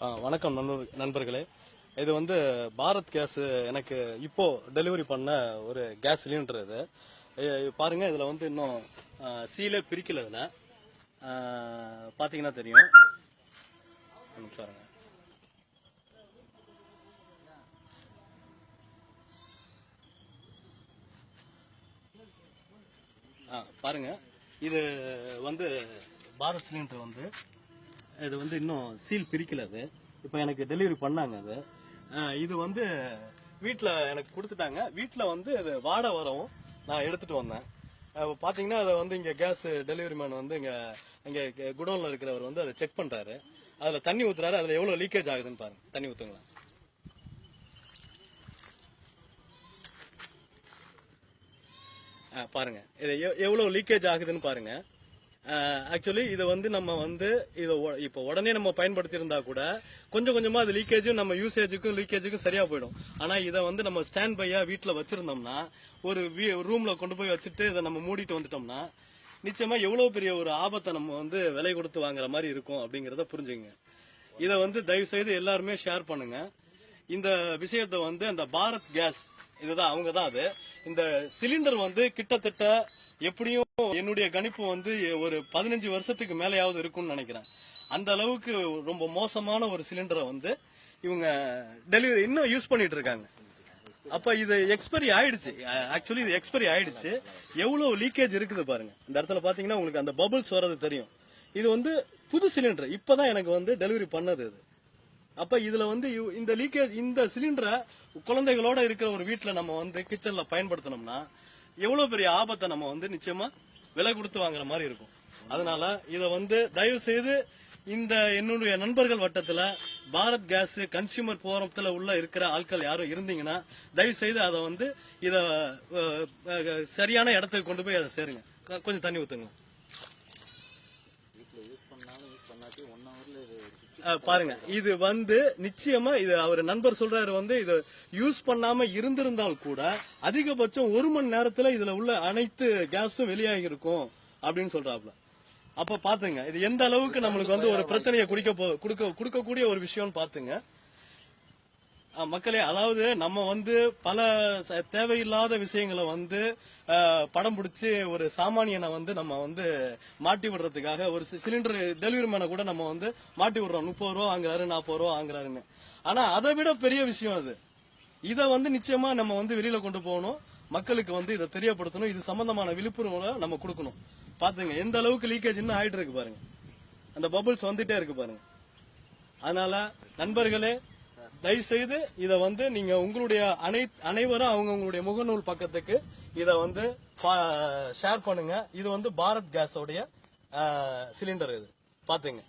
வணக்கம் நண்பர்களே. இது வந்து பாரத் கேஸ் எனக்கு இப்போ டெலிவரி பண்ண ஒரு கேஸ் சிலிண்டர். இது பாருங்க, இதுல வந்து இன்னும் சீலே பிரிக்கல. இதுல பாத்தீங்கன்னா தெரியும். பாருங்க, பாருங்க, இது வந்து பாரத் சிலிண்டர் வந்து இது வந்து இன்னும் சீல் பிரிக்கல. அது இப்போ எனக்கு டெலிவரி பண்ணாங்க. அது இது வந்து வீட்டில் எனக்கு கொடுத்துட்டாங்க. வீட்டில் வந்து அது வாடகை வரவும் நான் எடுத்துட்டு வந்தேன். பார்த்தீங்கன்னா அதை வந்து இங்கே கேஸ் டெலிவரி மேன் வந்து இங்கே குடோனில் இருக்கிறவர் வந்து அதை செக் பண்ணுறாரு. அதில் தண்ணி ஊற்றுறாரு. அதில் எவ்வளோ லீக்கேஜ் ஆகுதுன்னு பாருங்க. தண்ணி ஊற்றுங்களா. பாருங்க, இது எவ்வளோ லீக்கேஜ் ஆகுதுன்னு பாருங்க. ஆக்சுவலி இதை வந்து நம்ம வந்து இதை இப்போ உடனே நம்ம பயன்படுத்தி இருந்தா கூட கொஞ்சம் கொஞ்சமா அது லீக்கேஜும் நம்ம யூசேஜுக்கும் லீக்கேஜுக்கும் சரியா போயிடும். ஆனா இதை வந்து நம்ம ஸ்டாண்ட் பையா வீட்டுல வச்சிருந்தோம்னா, ஒரு ரூம்ல கொண்டு போய் வச்சுட்டு இதை நம்ம மூடிட்டு வந்துட்டோம்னா நிச்சயமா எவ்வளவு பெரிய ஒரு ஆபத்தை நம்ம வந்து விலை கொடுத்து வாங்குற மாதிரி இருக்கும் அப்படிங்கறத புரிஞ்சுங்க. இதை வந்து தயவு செய்து எல்லாருமே ஷேர் பண்ணுங்க. இந்த விஷயத்த வந்து அந்த பாரத் கேஸ் இதுதான், அவங்க தான் அது. இந்த சிலிண்டர் வந்து கிட்டத்தட்ட எப்படியும் என்னுடைய கணிப்பு வந்து ஒரு 15 வருஷத்துக்கு மேலேயாவது இருக்கும்னு நினைக்கிறேன். அந்த அளவுக்கு ரொம்ப மோசமான ஒரு சிலிண்டரை வந்து இவங்க டெலிவரி இன்னும் யூஸ் பண்ணிட்டு இருக்காங்க. அப்ப இது எக்ஸ்பைரி ஆயிடுச்சு. ஆக்சுவலி இது எக்ஸ்பைரி ஆயிடுச்சு. எவ்வளவு லீக்கேஜ் இருக்குது பாருங்க. இந்த இடத்துல பாத்தீங்கன்னா உங்களுக்கு அந்த பபிள்ஸ் வர்றது தெரியும். இது வந்து புது சிலிண்டர், இப்பதான் எனக்கு வந்து டெலிவரி பண்ணது இது. அப்ப இதுல வந்து இந்த லீக்கேஜ், இந்த சிலிண்டரை குழந்தைகளோட இருக்கிற ஒரு வீட்டுல நம்ம வந்து கிச்சன்ல பயன்படுத்தினோம்னா எவ்வளவு பெரிய ஆபத்தை நம்ம வந்து நிச்சயமா விலை கொடுத்து வாங்குற மாதிரி இருக்கும். அதனால இதை வந்து தயவு செய்து இந்த என்னுடைய நண்பர்கள் வட்டத்துல பாரத் கேஸ் கன்சியூமர் போரத்துல உள்ள இருக்கிற ஆட்கள் யாரும் இருந்தீங்கன்னா தயவு செய்து அதை வந்து இத சரியான இடத்துக்கு கொண்டு போய் அதை சேருங்க. கொஞ்சம் தண்ணி ஊத்துங்க. பாருங்க, இது வந்து நிச்சயமா இது அவர் நண்பர் சொல்றாரு வந்து இது யூஸ் பண்ணாம இருந்திருந்தால் கூட அதிகபட்சம் 1 மணி நேரத்துல இதுல உள்ள அனைத்து கேஸும் வெளியாகி இருக்கும் அப்படின்னு சொல்றாப்ல. அப்ப பாத்துங்க இது எந்த அளவுக்கு நம்மளுக்கு வந்து ஒரு பிரச்சனையை கொடுக்கக்கூடிய ஒரு விஷயம் பாத்துங்க மக்களே. அதாவது நம்ம வந்து பல தேவையில்லாத விஷயங்களை வந்து படம் பிடிச்சி ஒரு சாமானியனை வந்து நம்ம வந்து மாட்டி விடுறதுக்காக ஒரு சிலிண்டர் டெலிவரி மேனை கூட நம்ம வந்து மாட்டி விடுறோம். 30 ரூபா வாங்குறாரு, 40 ரூபா வாங்குறாருன்னு. ஆனா அதை விட பெரிய விஷயம் அது. இதை வந்து நிச்சயமா நம்ம வந்து வெளியில கொண்டு போகணும், மக்களுக்கு வந்து இதை தெரியப்படுத்தணும். இது சம்பந்தமான விழிப்புணர்வை நம்ம கொடுக்கணும். பாத்துங்க எந்த அளவுக்கு லீக்கேஜ் இன்னும் ஆயிட்டு இருக்கு பாருங்க. அந்த பபிள்ஸ் வந்துட்டே இருக்கு பாருங்க. அதனால நண்பர்களே, தயவு செய்து இதை வந்து நீங்க உங்களுடைய அனைவரும் அவங்களுடைய முகநூல் பக்கத்துக்கு இதை வந்து ஷேர் பண்ணுங்க. இது வந்து பாரத் கேஸோடைய சிலிண்டர். இது பாத்துங்க.